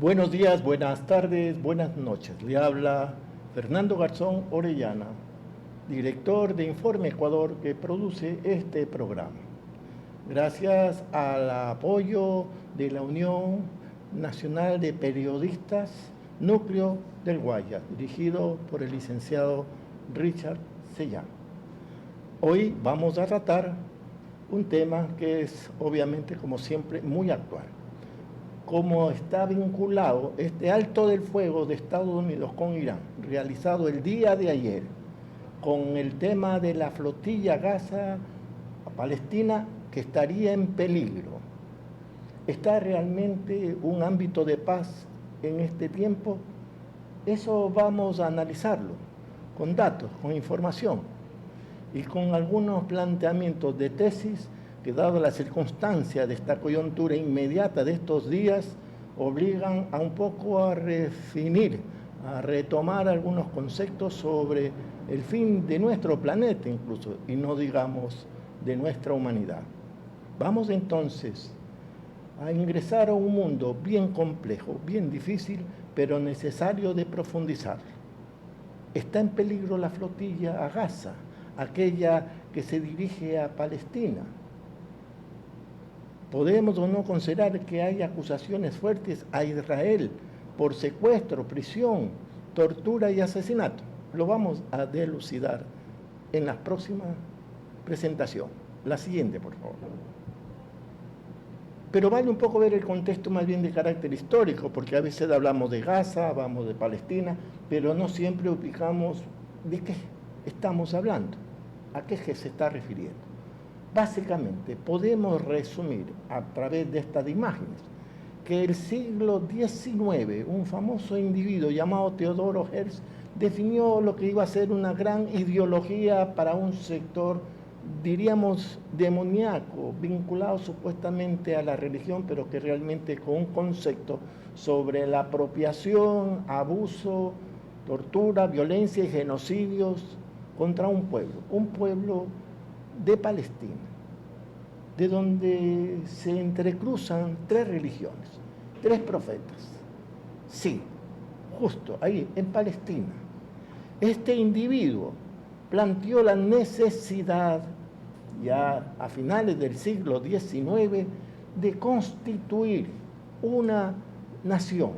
Buenos días, buenas tardes, buenas noches. Le habla Fernando Garzón Orellana, director de Informe Ecuador, que produce este programa. Gracias al apoyo de la Unión Nacional de Periodistas, Núcleo del Guayas, dirigido por el licenciado Richard Sellán. Hoy vamos a tratar un tema que es, obviamente, como siempre, muy actual. Cómo está vinculado este alto del fuego de Estados Unidos con Irán, realizado el día de ayer, con el tema de la flotilla Gaza a Palestina, que estaría en peligro. ¿Está realmente un ámbito de paz en este tiempo? Eso vamos a analizarlo con datos, con información y con algunos planteamientos de tesis que, dado la circunstancia de esta coyuntura inmediata de estos días, obligan a un poco a redefinir, a retomar algunos conceptos sobre el fin de nuestro planeta incluso, y no digamos de nuestra humanidad. Vamos entonces a ingresar a un mundo bien complejo, bien difícil, pero necesario de profundizar. Está en peligro la flotilla a Gaza, aquella que se dirige a Palestina. Podemos o no considerar que hay acusaciones fuertes a Israel por secuestro, prisión, tortura y asesinato. Lo vamos a dilucidar en la próxima presentación. La siguiente, por favor. Pero vale un poco ver el contexto más bien de carácter histórico, porque a veces hablamos de Gaza, hablamos de Palestina, pero no siempre ubicamos de qué estamos hablando, a qué se está refiriendo. Básicamente, podemos resumir a través de estas imágenes que el siglo XIX, un famoso individuo llamado Teodoro Herzl, definió lo que iba a ser una gran ideología para un sector, diríamos, demoníaco, vinculado supuestamente a la religión, pero que realmente con un concepto sobre la apropiación, abuso, tortura, violencia y genocidios contra un pueblo de Palestina, de donde se entrecruzan tres religiones, tres profetas. Sí, justo ahí, en Palestina. Este individuo planteó la necesidad, ya a finales del siglo XIX, de constituir una nación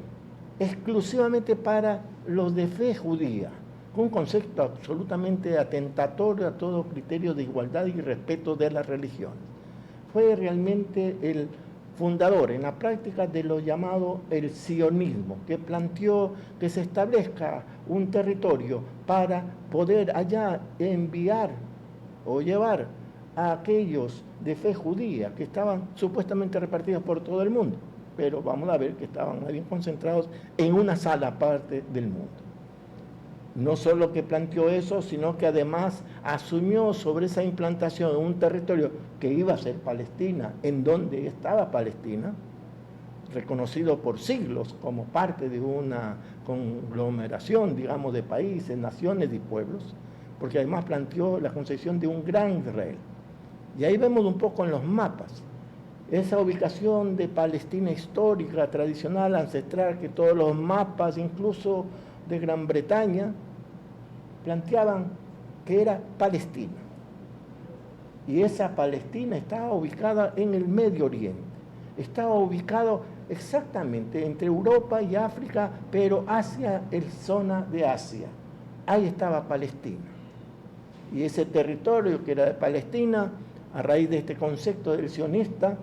exclusivamente para los de fe judía, con un concepto absolutamente atentatorio a todo criterio de igualdad y respeto de las religiones. Fue realmente el fundador en la práctica de lo llamado el sionismo, que planteó que se establezca un territorio para poder allá enviar o llevar a aquellos de fe judía que estaban supuestamente repartidos por todo el mundo, pero vamos a ver que estaban bien concentrados en una sola parte del mundo. No solo que planteó eso, sino que además asumió sobre esa implantación un territorio que iba a ser Palestina, en donde estaba Palestina, reconocido por siglos como parte de una conglomeración, digamos, de países, naciones y pueblos, porque además planteó la concepción de un gran Israel. Y ahí vemos un poco en los mapas esa ubicación de Palestina histórica, tradicional, ancestral, que todos los mapas, incluso de Gran Bretaña, planteaban que era Palestina. Y esa Palestina estaba ubicada en el Medio Oriente, estaba ubicado exactamente entre Europa y África, pero hacia el zona de Asia. Ahí estaba Palestina. Y ese territorio que era de Palestina, a raíz de este concepto del sionista,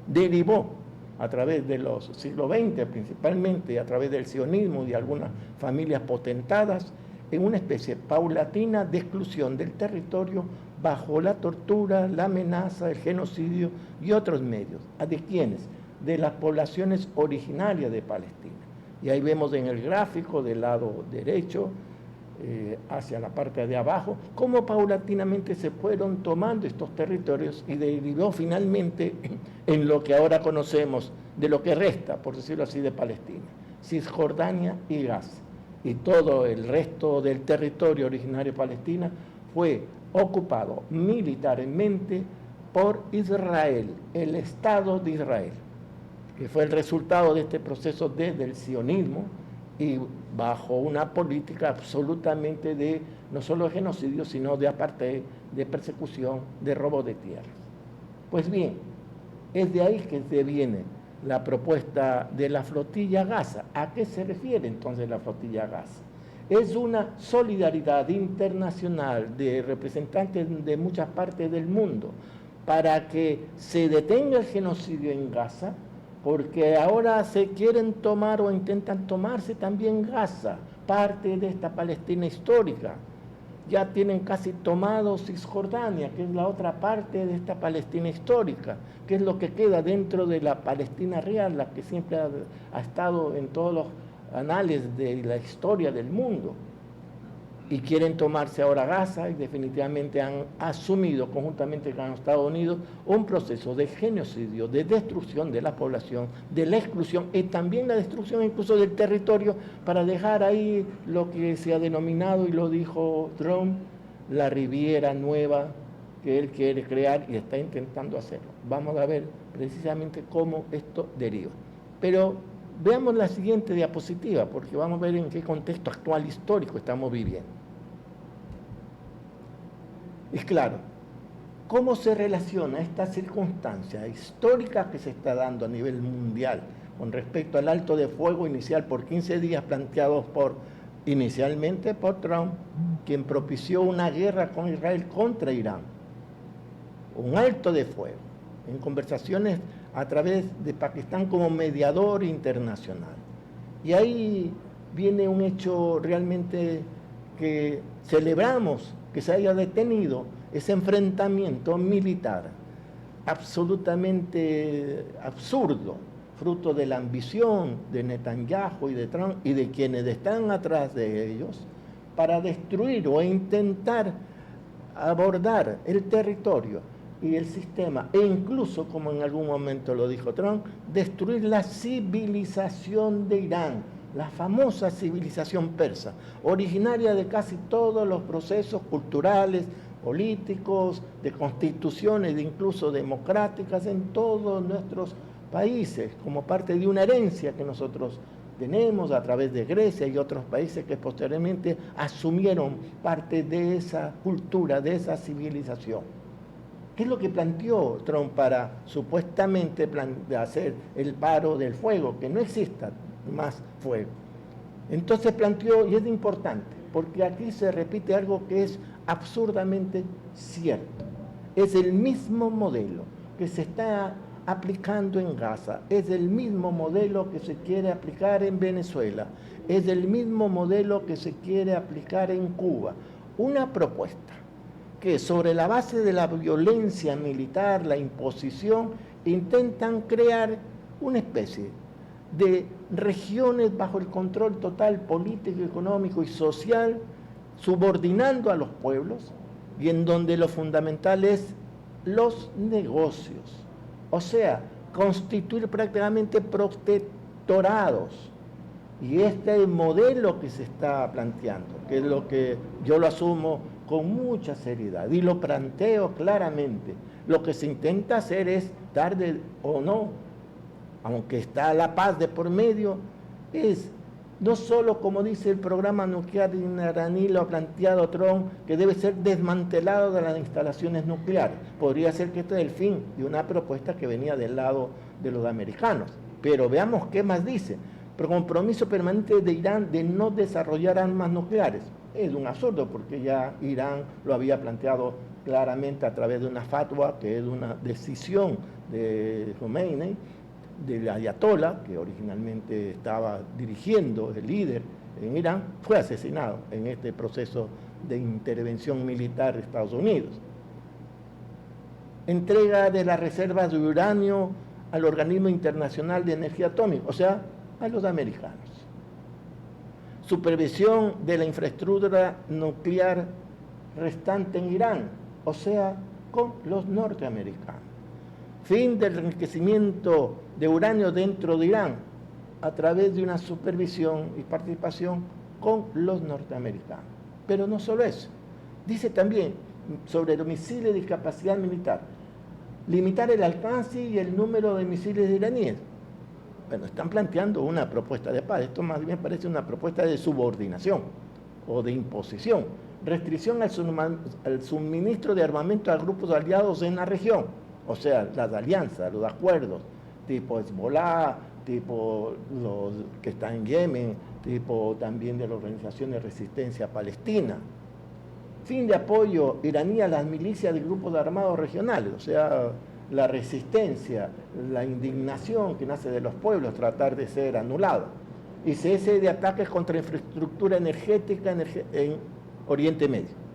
derivó a través de los siglos XX, principalmente a través del sionismo y de algunas familias potentadas, en una especie paulatina de exclusión del territorio bajo la tortura, la amenaza, el genocidio y otros medios. ¿De quiénes? De las poblaciones originarias de Palestina. Y ahí vemos en el gráfico del lado derecho, hacia la parte de abajo, cómo paulatinamente se fueron tomando estos territorios y derivó finalmente en lo que ahora conocemos de lo que resta, por decirlo así, de Palestina, Cisjordania y Gaza. Y todo el resto del territorio originario de Palestina fue ocupado militarmente por Israel, el Estado de Israel. que fue el resultado de este proceso desde el sionismo y bajo una política absolutamente de no solo de genocidio, sino de apartheid, de persecución, de robo de tierras. Pues bien, es de ahí que se viene la propuesta de la flotilla Gaza. ¿A qué se refiere entonces la flotilla Gaza? Es una solidaridad internacional de representantes de muchas partes del mundo para que se detenga el genocidio en Gaza, porque ahora se quieren tomar o intentan tomarse también Gaza, parte de esta Palestina histórica. Ya tienen casi tomado Cisjordania, que es la otra parte de esta Palestina histórica, que es lo que queda dentro de la Palestina real, la que siempre ha estado en todos los anales de la historia del mundo. Y quieren tomarse ahora Gaza y definitivamente han asumido conjuntamente con Estados Unidos un proceso de genocidio, de destrucción de la población, de la exclusión y también la destrucción incluso del territorio para dejar ahí lo que se ha denominado, y lo dijo Trump, la Riviera Nueva que él quiere crear y está intentando hacerlo. Vamos a ver precisamente cómo esto deriva. Pero veamos la siguiente diapositiva, porque vamos a ver en qué contexto actual histórico estamos viviendo. Y claro, ¿cómo se relaciona esta circunstancia histórica que se está dando a nivel mundial con respecto al alto de fuego inicial por 15 días planteados inicialmente por Trump, quien propició una guerra con Israel contra Irán? Un alto de fuego en conversaciones a través de Pakistán como mediador internacional. Y ahí viene un hecho realmente que celebramos, que se haya detenido ese enfrentamiento militar absolutamente absurdo, fruto de la ambición de Netanyahu y de Trump y de quienes están atrás de ellos, para destruir o intentar abordar el territorio y el sistema, e incluso, como en algún momento lo dijo Trump, destruir la civilización de Irán, la famosa civilización persa, originaria de casi todos los procesos culturales, políticos, de constituciones, incluso democráticas en todos nuestros países, como parte de una herencia que nosotros tenemos a través de Grecia y otros países que posteriormente asumieron parte de esa cultura, de esa civilización. ¿Qué es lo que planteó Trump para supuestamente hacer el paro del fuego? Que no exista más fuego. Entonces planteó, y es importante, porque aquí se repite algo que es absurdamente cierto. Es el mismo modelo que se está aplicando en Gaza, es el mismo modelo que se quiere aplicar en Venezuela, es el mismo modelo que se quiere aplicar en Cuba. Una propuesta que sobre la base de la violencia militar, la imposición, intentan crear una especie de regiones bajo el control total político, económico y social, subordinando a los pueblos, y en donde lo fundamental es los negocios. O sea, constituir prácticamente protectorados. Y este modelo que se está planteando, que es lo que yo lo asumo con mucha seriedad y lo planteo claramente, lo que se intenta hacer es, tarde o no, aunque está la paz de por medio, es no solo, como dice el programa nuclear iraní, lo ha planteado Trump, que debe ser desmantelado de las instalaciones nucleares. Podría ser que este es el fin de una propuesta que venía del lado de los americanos. Pero veamos qué más dice. Compromiso permanente de Irán de no desarrollar armas nucleares. Es un absurdo, porque ya Irán lo había planteado claramente a través de una fatwa, que es una decisión de Khomeini, del ayatollah, que originalmente estaba dirigiendo, el líder en Irán, fue asesinado en este proceso de intervención militar de Estados Unidos. Entrega de las reservas de uranio al Organismo Internacional de Energía Atómica, o sea, a los americanos. Supervisión de la infraestructura nuclear restante en Irán, o sea, con los norteamericanos. Fin del enriquecimiento de uranio dentro de Irán a través de una supervisión y participación con los norteamericanos. Pero no solo eso, dice también sobre los misiles de capacidad militar, limitar el alcance y el número de misiles iraníes. Bueno, están planteando una propuesta de paz. Esto más bien parece una propuesta de subordinación o de imposición. Restricción al suministro de armamento a grupos aliados en la región. O sea, las alianzas, los acuerdos, tipo Hezbollah, tipo los que están en Yemen, tipo también de la Organización de Resistencia Palestina. Fin de apoyo iraní a las milicias de grupos armados regionales, o sea, la resistencia, la indignación que nace de los pueblos, tratar de ser anulada. Y cese de ataques contra infraestructura energética en Oriente Medio.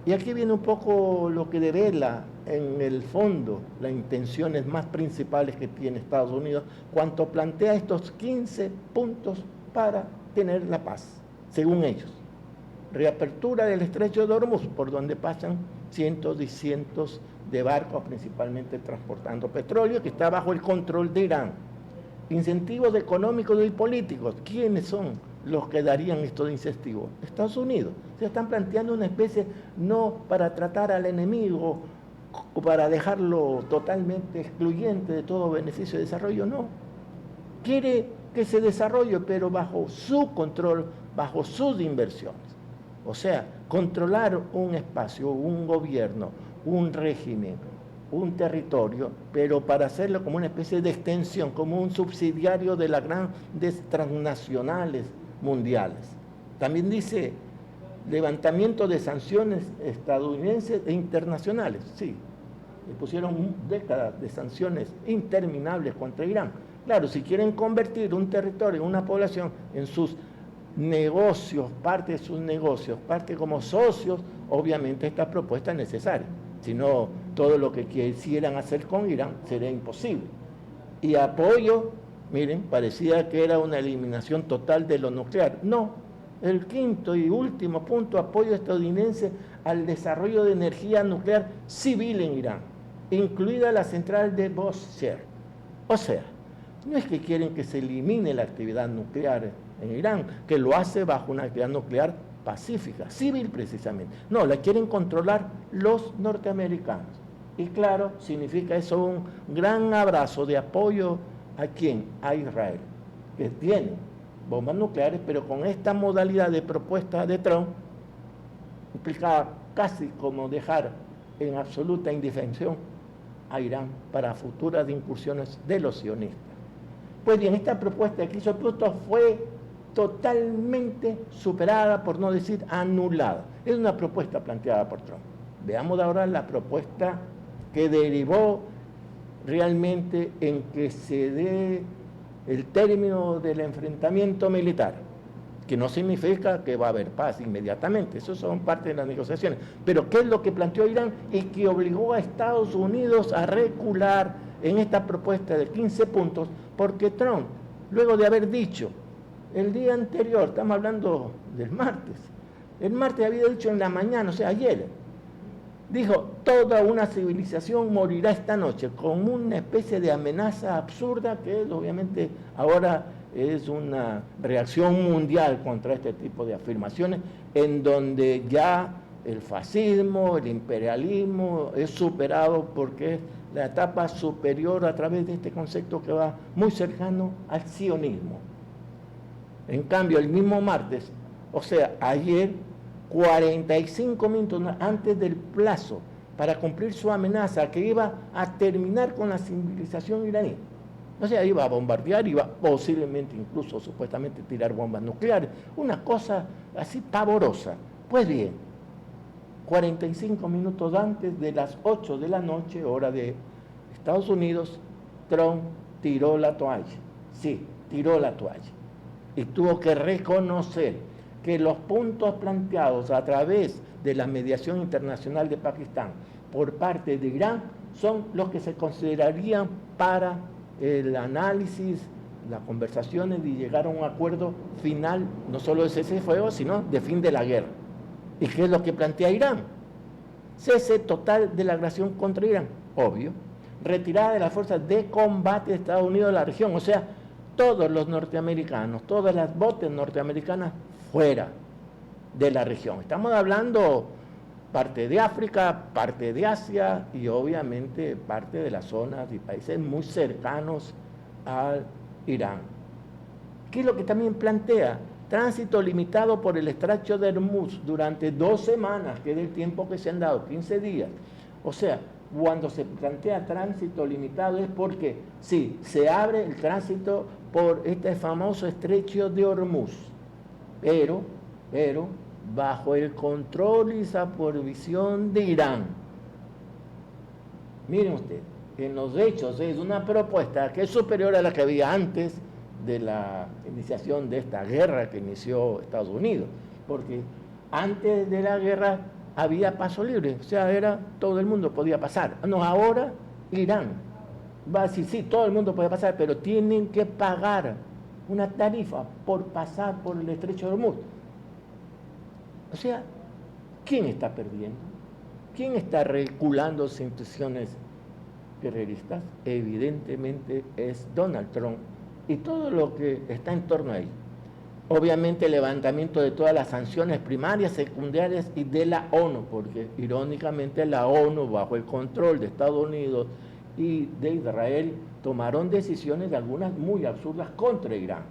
Y aquí viene un poco lo que devela en el fondo las intenciones más principales que tiene Estados Unidos cuando plantea estos 15 puntos para tener la paz, según ellos. Reapertura del estrecho de Hormuz, por donde pasan cientos y cientos de barcos, principalmente transportando petróleo, que está bajo el control de Irán. Incentivos económicos y políticos. ¿Quiénes son los que darían estos incentivos? Estados Unidos. Se están planteando una especie, no para tratar al enemigo o para dejarlo totalmente excluyente de todo beneficio de desarrollo, no. Quiere que se desarrolle, pero bajo su control, bajo sus inversiones. O sea, controlar un espacio, un gobierno, un régimen, un territorio, pero para hacerlo como una especie de extensión, como un subsidiario de las grandes transnacionales mundiales. También dice levantamiento de sanciones estadounidenses e internacionales. Sí, le pusieron décadas de sanciones interminables contra Irán. Claro, si quieren convertir un territorio, una población en sus negocios, parte de sus negocios, parte como socios, obviamente esta propuesta es necesaria. Si no, todo lo que quisieran hacer con Irán sería imposible. Y apoyo, miren, parecía que era una eliminación total de lo nuclear. No, el quinto y último punto, apoyo estadounidense al desarrollo de energía nuclear civil en Irán, incluida la central de Bushehr. O sea, no es que quieren que se elimine la actividad nuclear en Irán, que lo hace bajo una actividad nuclear pacífica, civil precisamente. No, la quieren controlar los norteamericanos. Y claro, significa eso un gran abrazo de apoyo a ¿quién? A Israel, que tiene bombas nucleares, pero con esta modalidad de propuesta de Trump, implicaba casi como dejar en absoluta indefensión a Irán para futuras incursiones de los sionistas. Pues bien, esta propuesta que hizo Pluto fue totalmente superada, por no decir anulada. Es una propuesta planteada por Trump. Veamos ahora la propuesta que derivó realmente en que se dé el término del enfrentamiento militar, que no significa que va a haber paz inmediatamente, eso son parte de las negociaciones. Pero ¿qué es lo que planteó Irán y que obligó a Estados Unidos a recular en esta propuesta de 15 puntos? Porque Trump, luego de haber dicho el día anterior, estamos hablando del martes, el martes había dicho en la mañana, o sea, ayer, dijo, toda una civilización morirá esta noche, con una especie de amenaza absurda que es, obviamente ahora es una reacción mundial contra este tipo de afirmaciones, en donde ya el fascismo, el imperialismo es superado porque es la etapa superior a través de este concepto que va muy cercano al sionismo. En cambio, el mismo martes, o sea, ayer, 45 minutos antes del plazo para cumplir su amenaza que iba a terminar con la civilización iraní, o sea, iba a bombardear, iba posiblemente incluso supuestamente tirar bombas nucleares, una cosa así pavorosa. Pues bien, 45 minutos antes de las 8 de la noche, hora de Estados Unidos, Trump tiró la toalla. Sí, tiró la toalla. Y tuvo que reconocer que los puntos planteados a través de la mediación internacional de Pakistán por parte de Irán son los que se considerarían para el análisis, las conversaciones y llegar a un acuerdo final, no solo de cese de fuego, sino de fin de la guerra. ¿Y qué es lo que plantea Irán? Cese total de la agresión contra Irán, obvio. Retirada de las fuerzas de combate de Estados Unidos de la región, o sea, todos los norteamericanos, todas las botes norteamericanas fuera de la región. Estamos hablando parte de África, parte de Asia y obviamente parte de las zonas y países muy cercanos al Irán. ¿Qué es lo que también plantea? Tránsito limitado por el estrecho de Hormuz durante 2 semanas, que es el tiempo que se han dado, 15 días. O sea, cuando se plantea tránsito limitado es porque, sí, se abre el tránsito por este famoso estrecho de Hormuz, pero bajo el control y supervisión de Irán. Miren ustedes, en los hechos es una propuesta que es superior a la que había antes de la iniciación de esta guerra que inició Estados Unidos, porque antes de la guerra había paso libre, o sea, todo el mundo podía pasar. No, ahora Irán va a decir, sí, todo el mundo puede pasar, pero tienen que pagar una tarifa por pasar por el estrecho de Hormuz. O sea, ¿quién está perdiendo? ¿Quién está reculando sus intenciones guerreristas? Evidentemente es Donald Trump y todo lo que está en torno a él. Obviamente el levantamiento de todas las sanciones primarias, secundarias y de la ONU, porque irónicamente la ONU, bajo el control de Estados Unidos y de Israel, tomaron decisiones, algunas muy absurdas, contra Irán.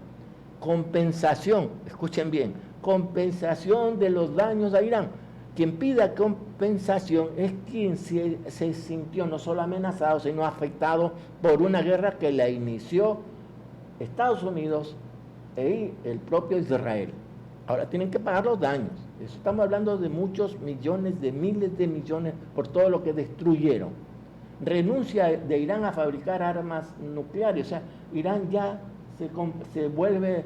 Compensación, escuchen bien, compensación de los daños a Irán. Quien pida compensación es quien se sintió no solo amenazado, sino afectado por una guerra que la inició Estados Unidos y el propio Israel. Ahora tienen que pagar los daños. Eso estamos hablando de muchos millones, de miles de millones por todo lo que destruyeron. Renuncia de Irán a fabricar armas nucleares. O sea, Irán ya se vuelve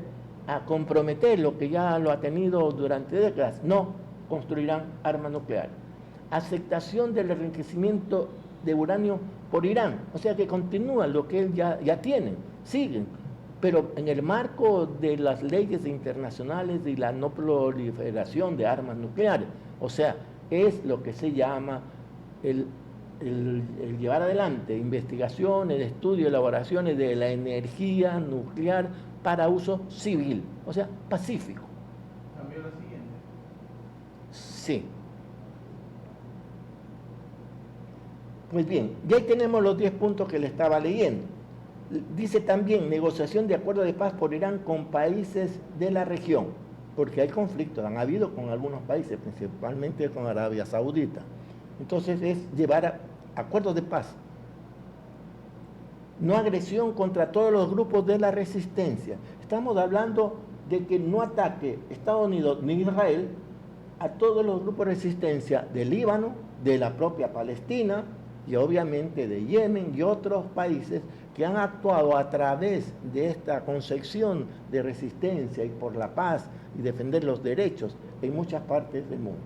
a comprometer lo que ya lo ha tenido durante décadas. No construirán armas nucleares. Aceptación del enriquecimiento de uranio por Irán. O sea que continúa lo que él ya tiene. Siguen. Pero en el marco de las leyes internacionales y la no proliferación de armas nucleares. O sea, es lo que se llama el llevar adelante investigaciones, estudios, elaboraciones de la energía nuclear para uso civil, o sea, pacífico. ¿Cambió la siguiente? Sí. Pues bien, ya ahí tenemos los 10 puntos que le estaba leyendo. Dice también negociación de acuerdo de paz por Irán con países de la región, porque hay conflictos, han habido con algunos países, principalmente con Arabia Saudita. Entonces es llevar a acuerdos de paz. No agresión contra todos los grupos de la resistencia. Estamos hablando de que no ataque Estados Unidos ni Israel a todos los grupos de resistencia del Líbano, de la propia Palestina y obviamente de Yemen y otros países que han actuado a través de esta concepción de resistencia y por la paz y defender los derechos en muchas partes del mundo.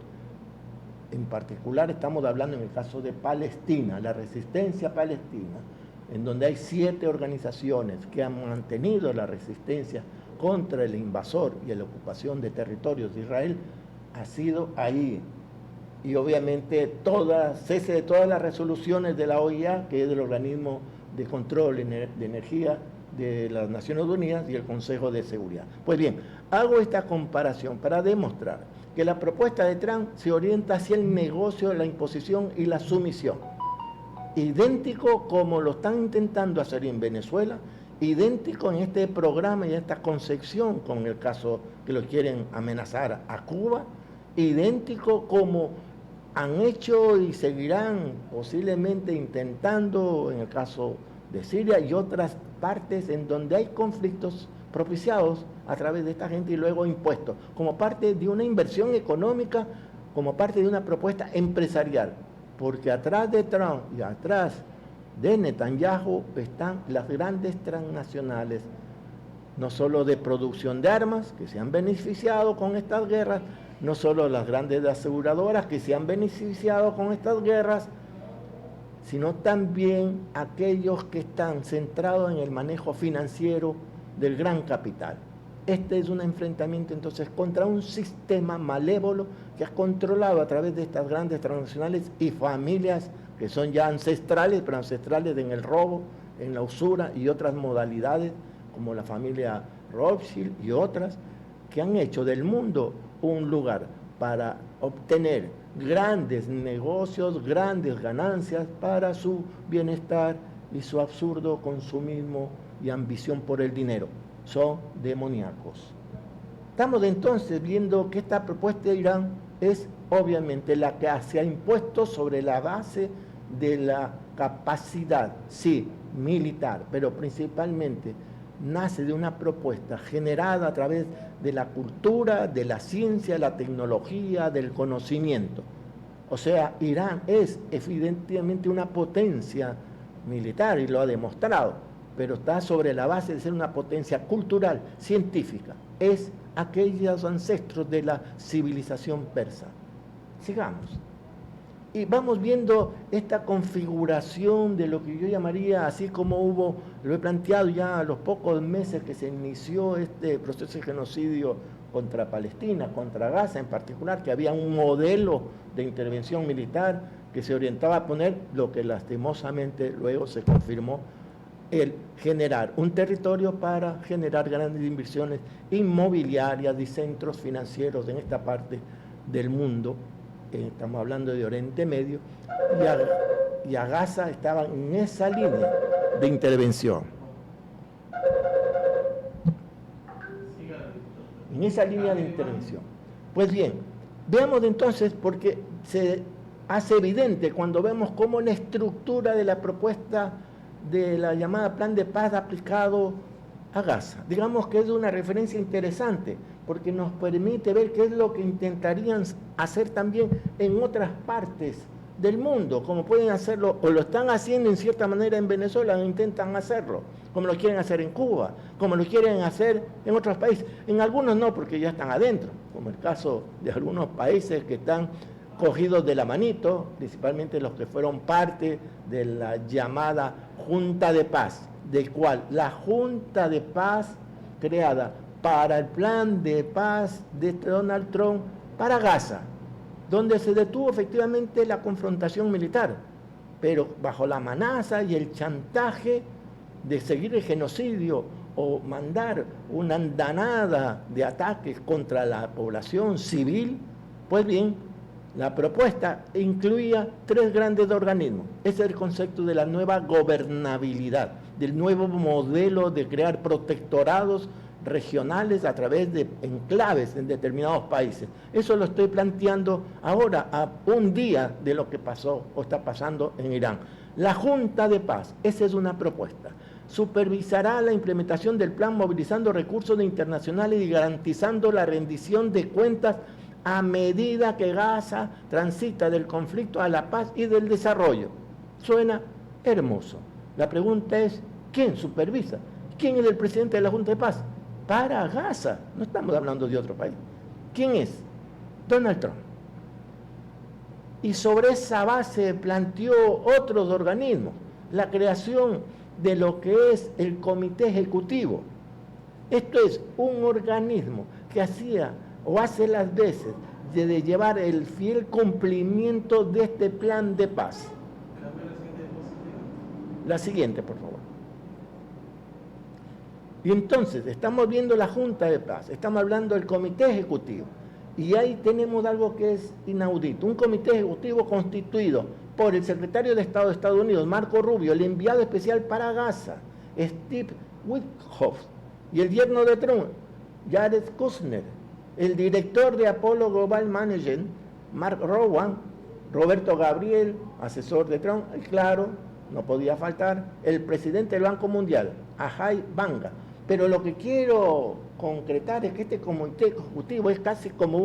En particular estamos hablando en el caso de Palestina, la resistencia palestina, en donde hay 7 organizaciones que han mantenido la resistencia contra el invasor y la ocupación de territorios de Israel, ha sido ahí. Y obviamente cese de todas las resoluciones de la OEA, que es el organismo de control de energía de las Naciones Unidas y el Consejo de Seguridad. Pues bien, hago esta comparación para demostrar que la propuesta de Trump se orienta hacia el negocio, la imposición y la sumisión. Idéntico como lo están intentando hacer en Venezuela, idéntico en este programa y esta concepción con el caso que lo quieren amenazar a Cuba, idéntico como han hecho y seguirán posiblemente intentando en el caso de Siria y otras partes en donde hay conflictos propiciados a través de esta gente y luego impuestos, como parte de una inversión económica, como parte de una propuesta empresarial, porque atrás de Trump y atrás de Netanyahu están las grandes transnacionales, no solo de producción de armas, que se han beneficiado con estas guerras, no solo las grandes aseguradoras que se han beneficiado con estas guerras, sino también aquellos que están centrados en el manejo financiero del gran capital. Este es un enfrentamiento entonces contra un sistema malévolo que ha controlado a través de estas grandes transnacionales y familias que son ya ancestrales, pero ancestrales en el robo, en la usura y otras modalidades, como la familia Rothschild y otras, que han hecho del mundo un lugar para obtener grandes negocios, grandes ganancias para su bienestar y su absurdo consumismo y ambición por el dinero. Son demoníacos. Estamos entonces viendo que esta propuesta de Irán es obviamente la que se ha impuesto sobre la base de la capacidad, sí, militar, pero principalmente nace de una propuesta generada a través de la cultura, de la ciencia, la tecnología, del conocimiento. O sea, Irán es evidentemente una potencia militar y lo ha demostrado, pero está sobre la base de ser una potencia cultural, científica. Es aquellos ancestros de la civilización persa. Sigamos. Y vamos viendo esta configuración de lo que yo llamaría, así como lo he planteado ya a los pocos meses que se inició este proceso de genocidio contra Palestina, contra Gaza en particular, que había un modelo de intervención militar que se orientaba a poner lo que lastimosamente luego se confirmó, el generar un territorio para generar grandes inversiones inmobiliarias y centros financieros en esta parte del mundo. Estamos hablando de Oriente Medio, y a Gaza estaba en esa línea de intervención. En esa línea de intervención. Pues bien, veamos entonces, porque se hace evidente cuando vemos cómo la estructura de la propuesta de la llamada Plan de Paz aplicado a Gaza. Digamos que es una referencia interesante, porque nos permite ver qué es lo que intentarían hacer también en otras partes del mundo, como pueden hacerlo, o lo están haciendo en cierta manera en Venezuela, o intentan hacerlo, como lo quieren hacer en Cuba, como lo quieren hacer en otros países. En algunos no, porque ya están adentro, como el caso de algunos países que están cogidos de la manito, principalmente los que fueron parte de la llamada Junta de Paz, del cual la Junta de Paz creada para el plan de paz de Donald Trump para Gaza, donde se detuvo efectivamente la confrontación militar, pero bajo la amenaza y el chantaje de seguir el genocidio o mandar una andanada de ataques contra la población civil. Pues bien, la propuesta incluía 3 grandes organismos. Ese es el concepto de la nueva gobernabilidad, del nuevo modelo de crear protectorados regionales a través de enclaves en determinados países. Eso lo estoy planteando ahora, a un día de lo que pasó o está pasando en Irán. La Junta de Paz, esa es una propuesta. Supervisará la implementación del plan movilizando recursos internacionales y garantizando la rendición de cuentas a medida que Gaza transita del conflicto a la paz y del desarrollo. Suena hermoso. La pregunta es, ¿quién supervisa? ¿Quién es el presidente de la Junta de Paz? Para Gaza, no estamos hablando de otro país. ¿Quién es? Donald Trump. Y sobre esa base planteó otros organismos, la creación de lo que es el Comité Ejecutivo. Esto es un organismo que hacía o hace las veces de llevar el fiel cumplimiento de este plan de paz. La siguiente, por favor. Y entonces, estamos viendo la Junta de Paz, estamos hablando del Comité Ejecutivo, y ahí tenemos algo que es inaudito, un Comité Ejecutivo constituido por el Secretario de Estado de Estados Unidos, Marco Rubio, el enviado especial para Gaza, Steve Witkoff, y el yerno de Trump, Jared Kushner, el director de Apollo Global Management, Mark Rowan, Roberto Gabriel, asesor de Trump, y claro, no podía faltar, el presidente del Banco Mundial, Ajay Banga. Pero lo que quiero concretar es que este comité ejecutivo es casi como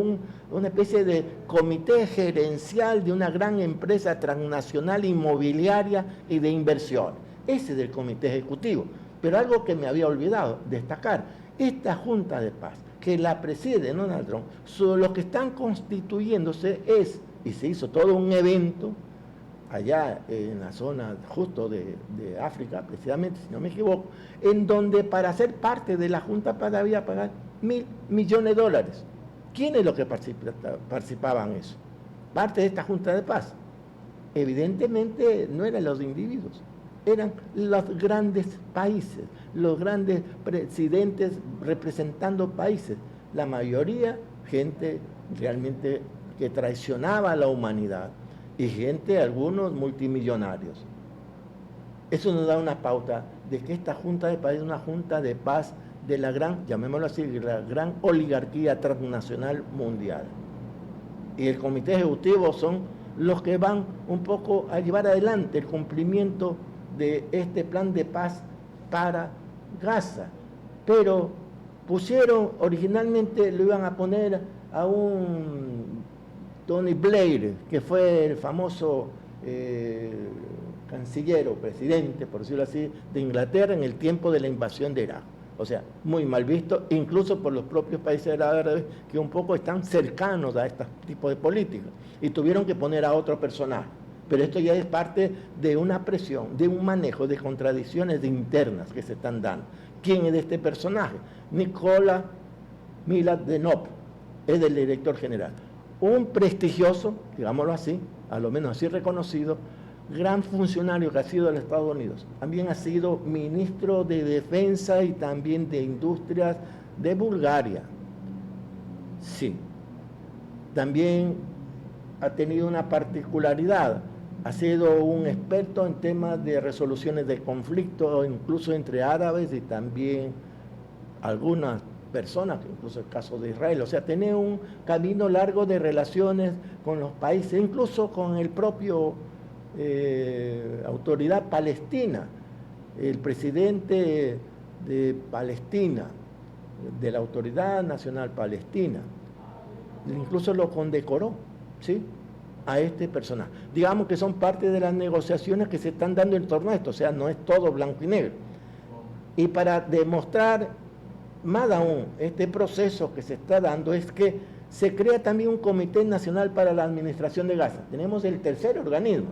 una especie de comité gerencial de una gran empresa transnacional inmobiliaria y de inversión. Ese es el comité ejecutivo. Pero algo que me había olvidado destacar, esta Junta de Paz, que la preside Donald Trump, los que están constituyéndose y se hizo todo un evento allá en la zona justo de África, precisamente, si no me equivoco, en donde para ser parte de la Junta de Paz había que pagar $1.000 millones. ¿Quiénes los que participaban en eso? Parte de esta Junta de Paz. Evidentemente no eran los individuos, eran los grandes países, los grandes presidentes representando países, la mayoría gente realmente que traicionaba a la humanidad, y gente, algunos multimillonarios. Eso nos da una pauta de que esta Junta de Paz es una Junta de Paz de la gran, llamémoslo así, la gran oligarquía transnacional mundial. Y el comité ejecutivo son los que van un poco a llevar adelante el cumplimiento de este plan de paz para Gaza. Pero pusieron, originalmente lo iban a poner a un Tony Blair, que fue el famoso canciller o presidente, por decirlo así, de Inglaterra en el tiempo de la invasión de Irak. O sea, muy mal visto, incluso por los propios países árabes que un poco están cercanos a este tipo de políticas. Y tuvieron que poner a otro personaje. Pero esto ya es parte de una presión, de un manejo de contradicciones internas que se están dando. ¿Quién es este personaje? Nikola Miladinov, es el director general. Un prestigioso, digámoslo así, a lo menos así reconocido, gran funcionario que ha sido de los Estados Unidos. También ha sido ministro de Defensa y también de Industrias de Bulgaria. Sí. También ha tenido una particularidad. Ha sido un experto en temas de resoluciones de conflictos, incluso entre árabes y también algunas personas, incluso el caso de Israel. O sea, tiene un camino largo de relaciones con los países, incluso con el propio autoridad palestina. El presidente de Palestina, de la Autoridad Nacional Palestina, incluso lo condecoró, ¿sí?, a este personaje. Digamos que son parte de las negociaciones que se están dando en torno a esto, o sea, no es todo blanco y negro. Y para demostrar más aún este proceso que se está dando es que se crea también un Comité Nacional para la Administración de Gaza. Tenemos el tercer organismo.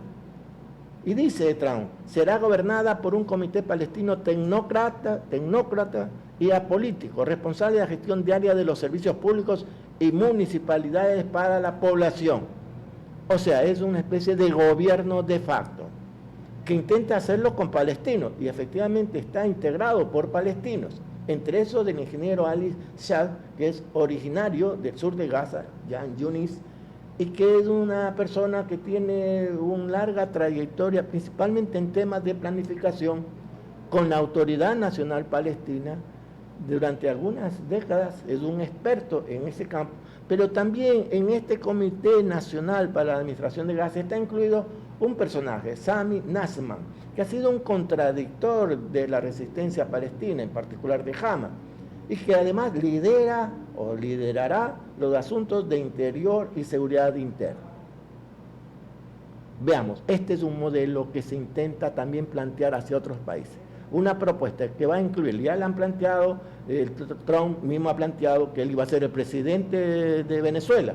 Y dice Trump, será gobernada por un comité palestino tecnócrata y apolítico, responsable de la gestión diaria de los servicios públicos y municipalidades para la población. O sea, es una especie de gobierno de facto, que intenta hacerlo con palestinos, y efectivamente está integrado por palestinos. Entre esos del ingeniero Ali Shah, que es originario del sur de Gaza, Jan Yunis, y que es una persona que tiene una larga trayectoria, principalmente en temas de planificación, con la Autoridad Nacional Palestina. Durante algunas décadas es un experto en ese campo, pero también en este Comité Nacional para la Administración de Gaza está incluido un personaje, Sami Nasrallah, que ha sido un contradictor de la resistencia palestina, en particular de Hamas, y que además lidera o liderará los asuntos de interior y seguridad interna. Veamos, este es un modelo que se intenta también plantear hacia otros países. Una propuesta que va a incluir, ya la han planteado, Trump mismo ha planteado que él iba a ser el presidente de Venezuela,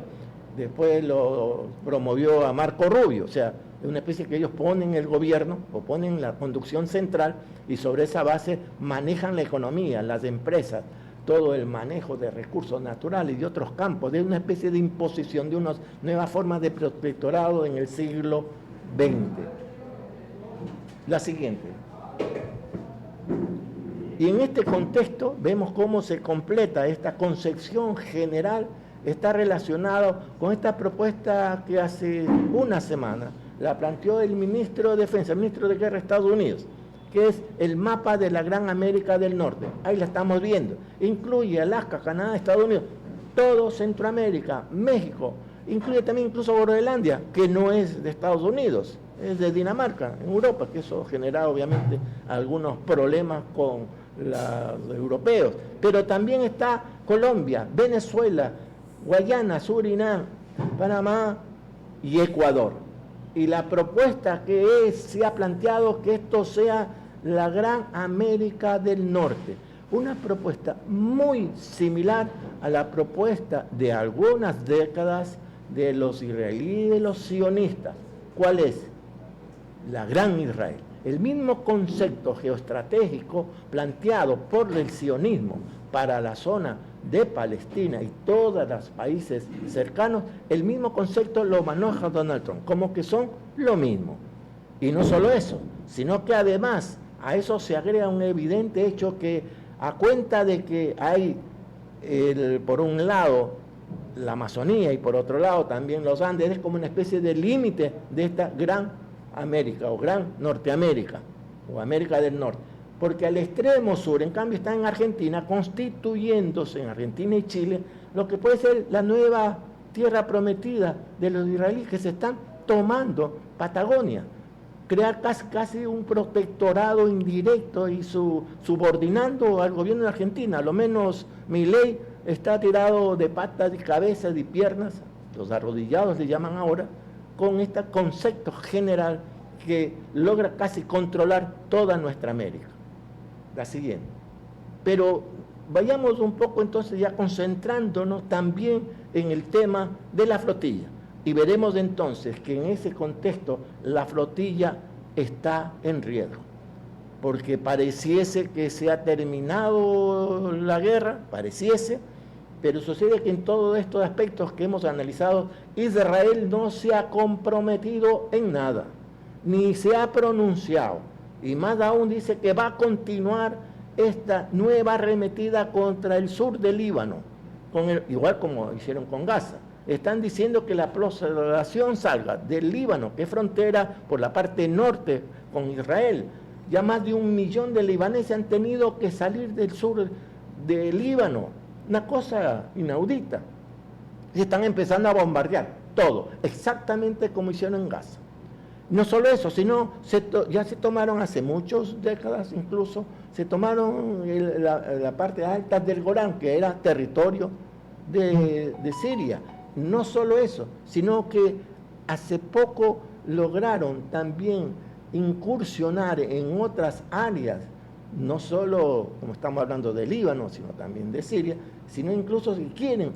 después lo promovió a Marco Rubio, o sea, es una especie que ellos ponen el gobierno o ponen la conducción central y sobre esa base manejan la economía, las empresas, todo el manejo de recursos naturales y de otros campos, de una especie de imposición de unas nuevas formas de protectorado en el siglo XX. La siguiente. Y en este contexto vemos cómo se completa esta concepción general, está relacionado con esta propuesta que hace una semana la planteó el ministro de Defensa, el ministro de Guerra de Estados Unidos, que es el mapa de la Gran América del Norte. Ahí la estamos viendo. Incluye Alaska, Canadá, Estados Unidos, todo Centroamérica, México, incluye también incluso Groenlandia, que no es de Estados Unidos, es de Dinamarca, en Europa, que eso genera obviamente algunos problemas con los europeos. Pero también está Colombia, Venezuela, Guayana, Surinam, Panamá y Ecuador. Y la propuesta que se ha planteado que esto sea la Gran América del Norte. Una propuesta muy similar a la propuesta de algunas décadas de los israelíes y de los sionistas. ¿Cuál es? La Gran Israel. El mismo concepto geoestratégico planteado por el sionismo para la zona de Palestina y todos los países cercanos, el mismo concepto lo maneja Donald Trump, como que son lo mismo. Y no solo eso, sino que además a eso se agrega un evidente hecho que a cuenta de que hay por un lado la Amazonía y por otro lado también los Andes, es como una especie de límite de esta Gran América o Gran Norteamérica o América del Norte. porque al extremo sur, en cambio, está en Argentina, constituyéndose en Argentina y Chile, lo que puede ser la nueva tierra prometida de los israelíes que se están tomando Patagonia. Crear casi un protectorado indirecto y subordinando al gobierno de Argentina. A lo menos Milei está tirado de patas, de cabezas y piernas, los arrodillados le llaman ahora, con este concepto general que logra casi controlar toda nuestra América. La siguiente. Pero vayamos un poco entonces ya concentrándonos también en el tema de la flotilla. Y veremos entonces que en ese contexto la flotilla está en riesgo. Porque pareciese que se ha terminado la guerra, pareciese, pero sucede que en todos estos aspectos que hemos analizado, Israel no se ha comprometido en nada, ni se ha pronunciado. Y más aún dice que va a continuar esta nueva arremetida contra el sur del Líbano, igual como hicieron con Gaza. Están diciendo que la población salga del Líbano, que es frontera por la parte norte con Israel. Ya más de 1 millón de libaneses han tenido que salir del sur del Líbano. Una cosa inaudita. Y están empezando a bombardear todo, exactamente como hicieron en Gaza. No solo eso, sino ya se tomaron hace muchas décadas incluso, se tomaron la parte alta del Golán, que era territorio de Siria. No solo eso, sino que hace poco lograron también incursionar en otras áreas, no solo, como estamos hablando de Líbano, sino también de Siria, sino incluso si quieren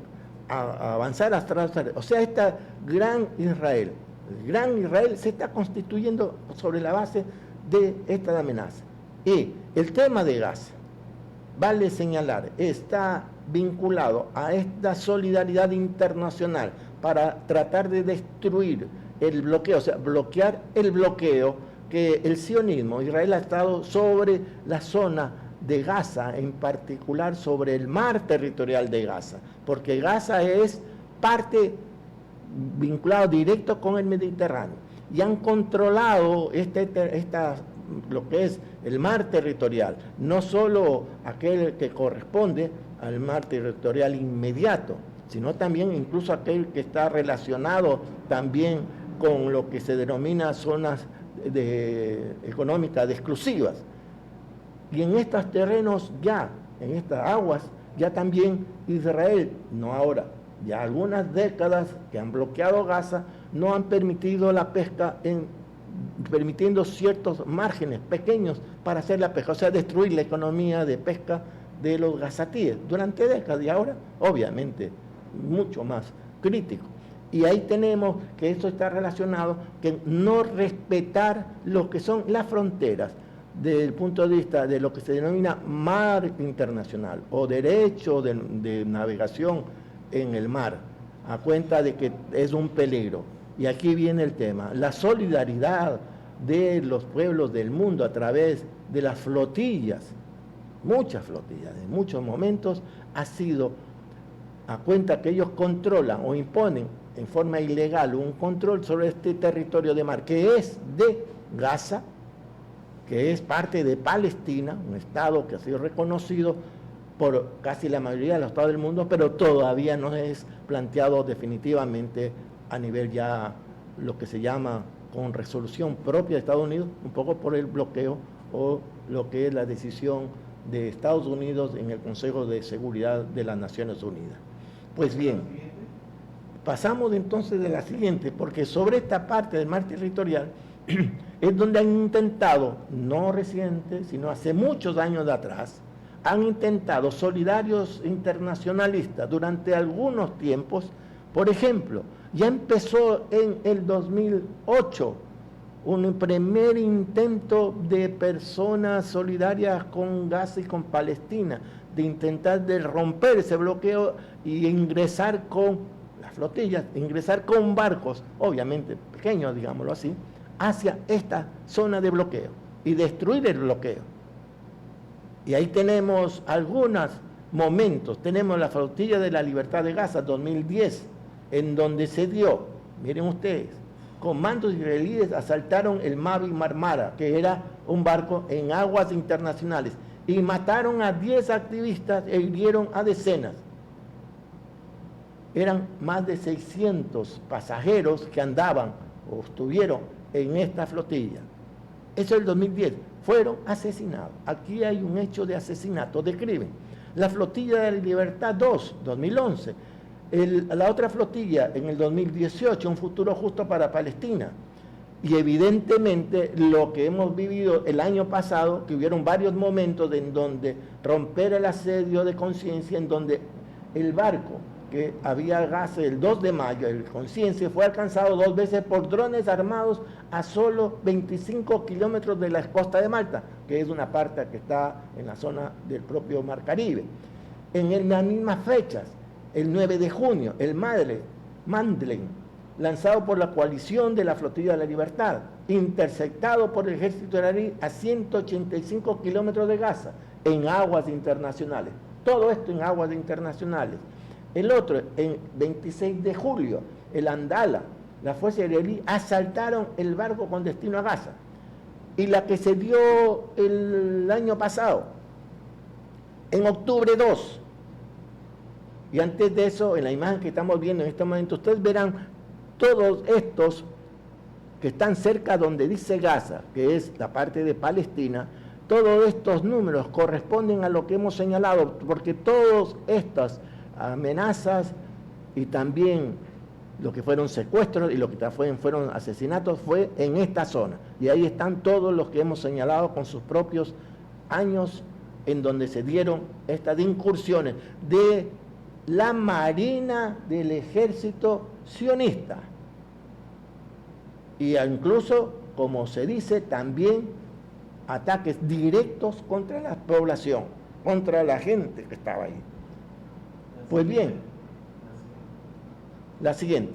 avanzar hasta... O sea, esta gran Israel, el gran Israel se está constituyendo sobre la base de esta amenaza. Y el tema de Gaza, vale señalar, está vinculado a esta solidaridad internacional para tratar de destruir el bloqueo, o sea, bloquear el bloqueo que el sionismo, Israel ha estado sobre la zona de Gaza, en particular sobre el mar territorial de Gaza, porque Gaza es parte vinculado directo con el Mediterráneo, y han controlado lo que es el mar territorial, no solo aquel que corresponde al mar territorial inmediato, sino también incluso aquel que está relacionado también con lo que se denomina zonas económicas exclusivas. Y en estos terrenos ya, en estas aguas, ya también Israel, no ahora, ya algunas décadas que han bloqueado Gaza, no han permitido la pesca, permitiendo ciertos márgenes pequeños para hacer la pesca, o sea, destruir la economía de pesca de los gazatíes durante décadas, y ahora, obviamente, mucho más crítico. Y ahí tenemos que esto está relacionado con no respetar lo que son las fronteras desde el punto de vista de lo que se denomina mar internacional o derecho de navegación en el mar, a cuenta de que es un peligro. Y aquí viene el tema, la solidaridad de los pueblos del mundo a través de las flotillas, muchas flotillas, en muchos momentos ha sido a cuenta que ellos controlan o imponen en forma ilegal un control sobre este territorio de mar, que es de Gaza, que es parte de Palestina, un estado que ha sido reconocido por casi la mayoría de los estados del mundo, pero todavía no es planteado definitivamente a nivel ya lo que se llama con resolución propia de Estados Unidos, un poco por el bloqueo o lo que es la decisión de Estados Unidos en el Consejo de Seguridad de las Naciones Unidas. Pues bien, pasamos entonces de la siguiente, porque sobre esta parte del mar territorial es donde han intentado, no reciente, sino hace muchos años de atrás, han intentado solidarios internacionalistas durante algunos tiempos. Por ejemplo, ya empezó en el 2008 un primer intento de personas solidarias con Gaza y con Palestina, de intentar de romper ese bloqueo y ingresar con las flotillas, ingresar con barcos, obviamente pequeños, digámoslo así, hacia esta zona de bloqueo y destruir el bloqueo. Y ahí tenemos algunos momentos, tenemos la flotilla de la Libertad de Gaza 2010, en donde se dio, miren ustedes, comandos israelíes asaltaron el Mavi Marmara, que era un barco en aguas internacionales y mataron a 10 activistas e hirieron a decenas. Eran más de 600 pasajeros que andaban o estuvieron en esta flotilla. Eso es el 2010. Fueron asesinados. Aquí hay un hecho de asesinato, de crimen. La flotilla de la Libertad 2, 2011. La otra flotilla en el 2018, Un futuro justo para Palestina. Y evidentemente lo que hemos vivido el año pasado, que hubieron varios momentos en donde romper el asedio de Conciencia, en donde el barco que había gas el 2 de mayo, el Conciencia, fue alcanzado 2 veces por drones armados a solo 25 kilómetros de la costa de Malta, que es una parte que está en la zona del propio Mar Caribe. En las mismas fechas, el 9 de junio, el Madeleine, lanzado por la coalición de la Flotilla de la Libertad, interceptado por el ejército iraní a 185 kilómetros de Gaza, en aguas internacionales. Todo esto en aguas internacionales. El otro, en 26 de julio, el Andala, la fuerza israelí, asaltaron el barco con destino a Gaza. Y la que se dio el año pasado, en octubre 2. Y antes de eso, en la imagen que estamos viendo en este momento, ustedes verán todos estos que están cerca donde dice Gaza, que es la parte de Palestina. Todos estos números corresponden a lo que hemos señalado, porque todas estas amenazas y también lo que fueron secuestros y lo que fueron asesinatos fue en esta zona. Y ahí están todos los que hemos señalado con sus propios años en donde se dieron estas incursiones de la Marina del Ejército sionista. Y incluso, como se dice, también ataques directos contra la población, contra la gente que estaba ahí. Pues bien, la siguiente.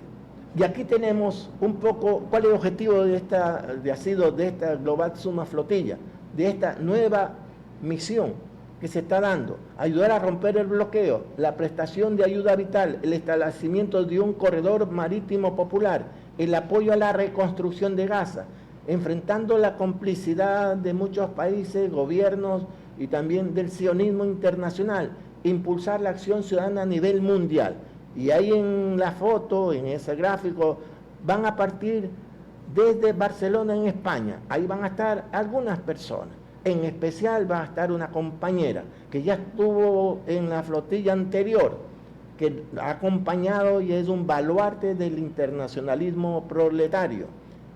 Y aquí tenemos un poco cuál es el objetivo de esta Global Suma Flotilla, de esta nueva misión que se está dando: ayudar a romper el bloqueo, la prestación de ayuda vital, el establecimiento de un corredor marítimo popular, el apoyo a la reconstrucción de Gaza, enfrentando la complicidad de muchos países, gobiernos y también del sionismo internacional, impulsar la acción ciudadana a nivel mundial. Y ahí en la foto, en ese gráfico, van a partir desde Barcelona, en España. Ahí van a estar algunas personas. En especial va a estar una compañera que ya estuvo en la flotilla anterior, que ha acompañado y es un baluarte del internacionalismo proletario.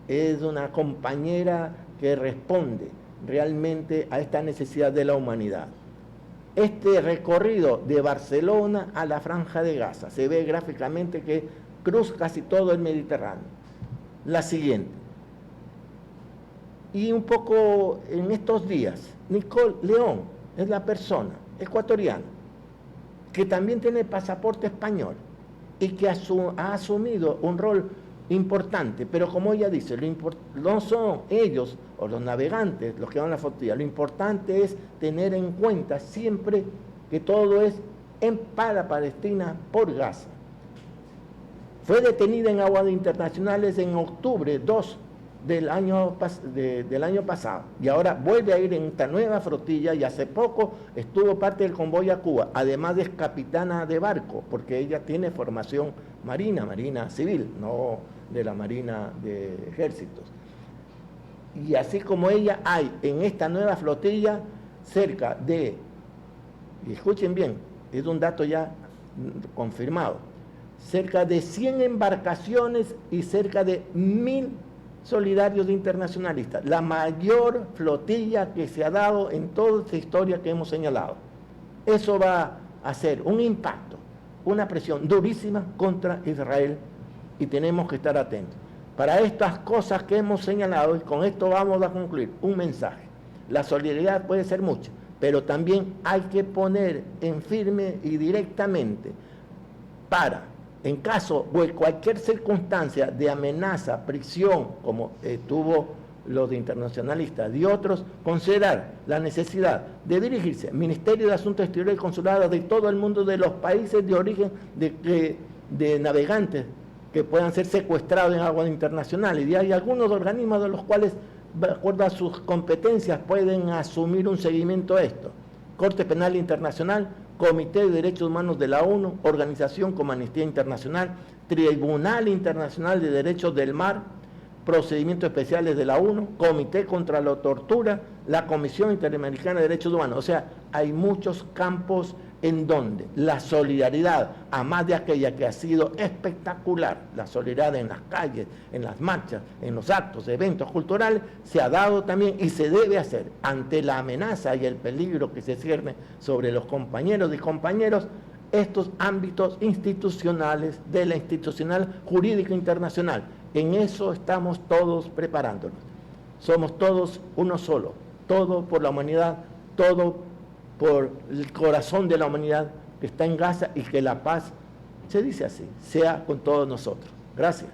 Es una compañera que responde realmente a esta necesidad de la humanidad. Este recorrido de Barcelona a la Franja de Gaza, se ve gráficamente que cruza casi todo el Mediterráneo. La siguiente. Y un poco en estos días, Nicole León es la persona ecuatoriana que también tiene pasaporte español y que ha asumido un rol importante, pero como ella dice, no son ellos o los navegantes los que van a la flotilla, lo importante es tener en cuenta siempre que todo es para Palestina por Gaza. Fue detenida en aguas internacionales en octubre 2 del año pasado, y ahora vuelve a ir en esta nueva flotilla, y hace poco estuvo parte del convoy a Cuba, además de capitana de barco, porque ella tiene formación marina civil, no de la Marina de Ejércitos. Y así como ella, hay en esta nueva flotilla cerca de, y escuchen bien, es un dato ya confirmado, cerca de 100 embarcaciones y cerca de 1000 solidarios internacionalistas, la mayor flotilla que se ha dado en toda esta historia que hemos señalado. Eso va a hacer un impacto, una presión durísima contra Israel, y tenemos que estar atentos. Para estas cosas que hemos señalado, y con esto vamos a concluir, un mensaje. La solidaridad puede ser mucha, pero también hay que poner en firme y directamente para, en caso de cualquier circunstancia de amenaza, prisión, como tuvo los de internacionalistas y otros, considerar la necesidad de dirigirse al Ministerio de Asuntos Exteriores y Consulados de todo el mundo, de los países de origen de navegantes que puedan ser secuestrados en aguas internacionales. Y hay algunos organismos de los cuales de acuerdo a sus competencias, pueden asumir un seguimiento a esto. Corte Penal Internacional, Comité de Derechos Humanos de la ONU, organización como Amnistía Internacional, Tribunal Internacional de Derechos del Mar, Procedimientos Especiales de la ONU, Comité contra la Tortura, la Comisión Interamericana de Derechos Humanos. O sea, hay muchos campos en donde la solidaridad, a más de aquella que ha sido espectacular, la solidaridad en las calles, en las marchas, en los actos, eventos culturales, se ha dado también y se debe hacer ante la amenaza y el peligro que se cierne sobre los compañeros y compañeros, estos ámbitos institucionales de la institucional jurídica internacional. En eso estamos todos preparándonos. Somos todos uno solo, todo por la humanidad, todo por el corazón de la humanidad que está en Gaza, y que la paz, se dice así, sea con todos nosotros. Gracias.